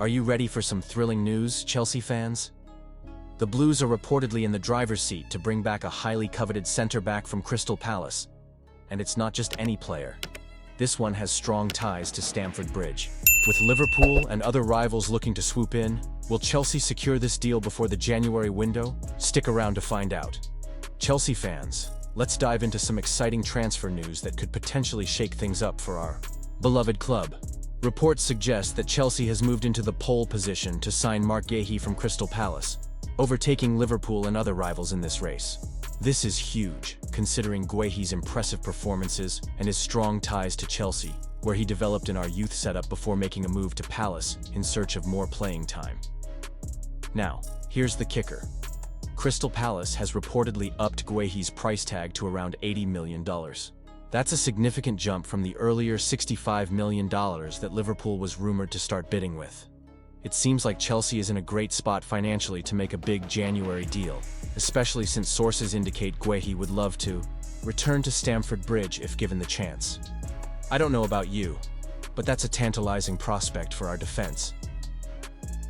Are you ready for some thrilling news, Chelsea fans? The Blues are reportedly in the driver's seat to bring back a highly coveted center-back from Crystal Palace. And it's not just any player. This one has strong ties to Stamford Bridge. With Liverpool and other rivals looking to swoop in, will Chelsea secure this deal before the January window? Stick around to find out. Chelsea fans, let's dive into some exciting transfer news that could potentially shake things up for our beloved club. Reports suggest that Chelsea has moved into the pole position to sign Guehi from Crystal Palace, overtaking Liverpool and other rivals in this race. This is huge, considering Guehi's impressive performances and his strong ties to Chelsea, where he developed in our youth setup before making a move to Palace in search of more playing time. Now, here's the kicker. Crystal Palace has reportedly upped Guehi's price tag to around $80 million. That's a significant jump from the earlier $65 million that Liverpool was rumored to start bidding with. It seems like Chelsea is in a great spot financially to make a big January deal, especially since sources indicate Guehi would love to return to Stamford Bridge if given the chance. I don't know about you, but that's a tantalizing prospect for our defense.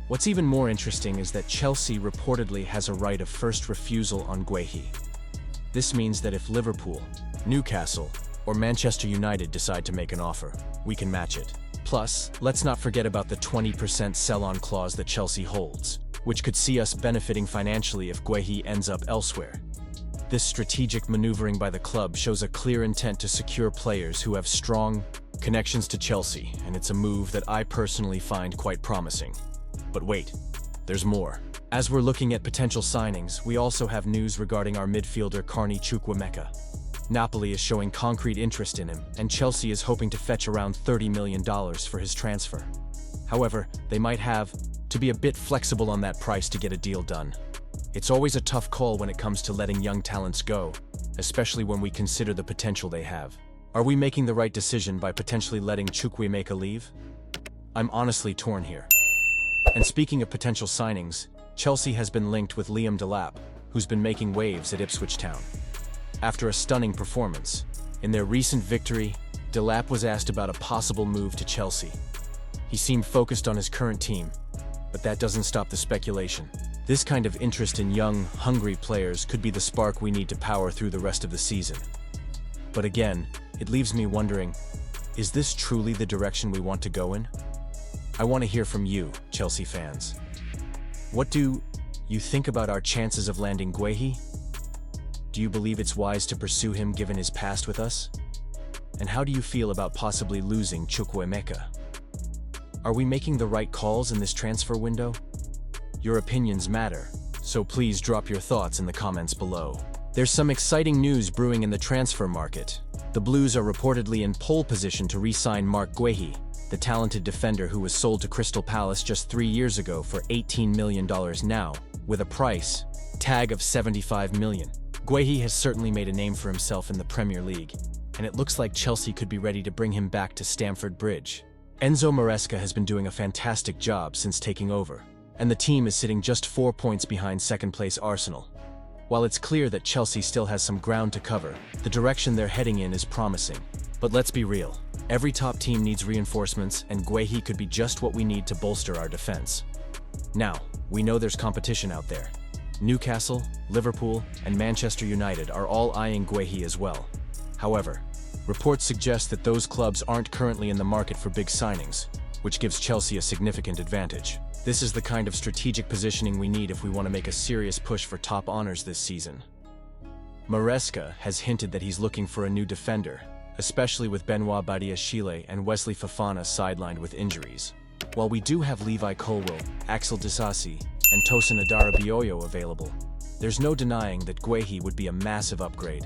What's even more interesting is that Chelsea reportedly has a right of first refusal on Guehi. This means that if Liverpool, Newcastle, or Manchester United decide to make an offer, we can match it. Plus, let's not forget about the 20% sell-on clause that Chelsea holds, which could see us benefiting financially if Guehi ends up elsewhere. This strategic maneuvering by the club shows a clear intent to secure players who have strong connections to Chelsea, and it's a move that I personally find quite promising. But wait, there's more. As we're looking at potential signings, we also have news regarding our midfielder Chukwuemeka. Napoli is showing concrete interest in him, and Chelsea is hoping to fetch around $30 million for his transfer. However, they might have to be a bit flexible on that price to get a deal done. It's always a tough call when it comes to letting young talents go, especially when we consider the potential they have. Are we making the right decision by potentially letting Chukwuemeka leave? I'm honestly torn here. And speaking of potential signings, Chelsea has been linked with Delap, who's been making waves at Ipswich Town. After a stunning performance, in their recent victory, Delap was asked about a possible move to Chelsea. He seemed focused on his current team, but that doesn't stop the speculation. This kind of interest in young, hungry players could be the spark we need to power through the rest of the season. But again, it leaves me wondering, is this truly the direction we want to go in? I want to hear from you, Chelsea fans. What do you think about our chances of landing Guehi? Do you believe it's wise to pursue him given his past with us? And how do you feel about possibly losing Chukwuemeka? Are we making the right calls in this transfer window? Your opinions matter, so please drop your thoughts in the comments below. There's some exciting news brewing in the transfer market. The Blues are reportedly in pole position to re-sign Guehi, the talented defender who was sold to Crystal Palace just 3 years ago for $18 million now, with a price tag of $75 million. Guehi has certainly made a name for himself in the Premier League, and it looks like Chelsea could be ready to bring him back to Stamford Bridge. Enzo Maresca has been doing a fantastic job since taking over, and the team is sitting just 4 points behind second-place Arsenal. While it's clear that Chelsea still has some ground to cover, the direction they're heading in is promising. But let's be real, every top team needs reinforcements, and Guehi could be just what we need to bolster our defense. Now, we know there's competition out there. Newcastle, Liverpool, and Manchester United are all eyeing Guehi as well. However, reports suggest that those clubs aren't currently in the market for big signings, which gives Chelsea a significant advantage. This is the kind of strategic positioning we need if we want to make a serious push for top honors this season. Maresca has hinted that he's looking for a new defender, especially with Benoit Badiashile and Wesley Fofana sidelined with injuries. While we do have Levi Colwill, Axel Disasi, and Tosin Adarabioyo available, there's no denying that Guehi would be a massive upgrade.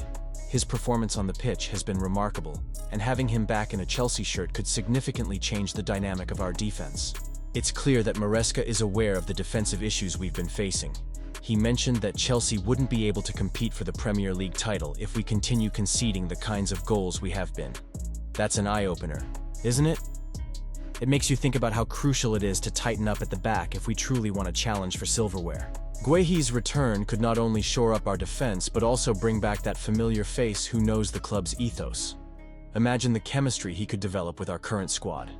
His performance on the pitch has been remarkable, and having him back in a Chelsea shirt could significantly change the dynamic of our defense. It's clear that Maresca is aware of the defensive issues we've been facing. He mentioned that Chelsea wouldn't be able to compete for the Premier League title if we continue conceding the kinds of goals we have been. That's an eye-opener, isn't it? It makes you think about how crucial it is to tighten up at the back if we truly want to challenge for silverware. Guehi's return could not only shore up our defense but also bring back that familiar face who knows the club's ethos. Imagine the chemistry he could develop with our current squad.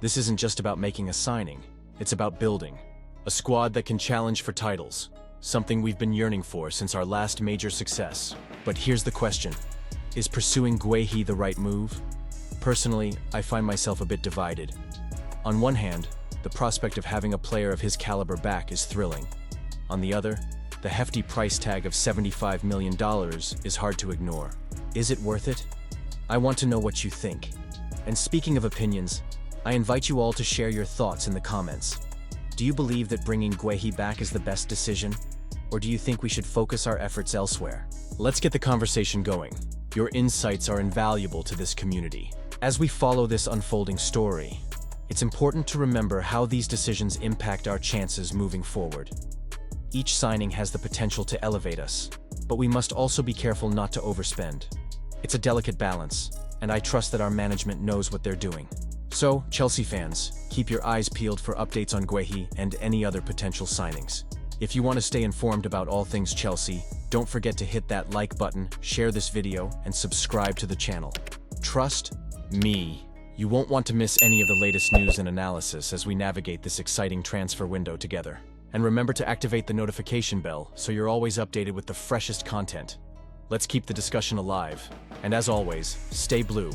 This isn't just about making a signing, It's about building a squad that can challenge for titles, something we've been yearning for since our last major success. But here's the question. Is pursuing Guehi the right move? Personally, I find myself a bit divided. On one hand, the prospect of having a player of his caliber back is thrilling. On the other, the hefty price tag of $75 million is hard to ignore. Is it worth it? I want to know what you think. And speaking of opinions, I invite you all to share your thoughts in the comments. Do you believe that bringing Guehi back is the best decision? Or do you think we should focus our efforts elsewhere? Let's get the conversation going. Your insights are invaluable to this community. As we follow this unfolding story, it's important to remember how these decisions impact our chances moving forward. Each signing has the potential to elevate us, but we must also be careful not to overspend. It's a delicate balance, and I trust that our management knows what they're doing. So, Chelsea fans, keep your eyes peeled for updates on Guehi and any other potential signings. If you want to stay informed about all things Chelsea, don't forget to hit that like button, share this video, and subscribe to the channel. Trust me, you won't want to miss any of the latest news and analysis as we navigate this exciting transfer window together. And remember to activate the notification bell so you're always updated with the freshest content. Let's keep the discussion alive. And as always, stay blue.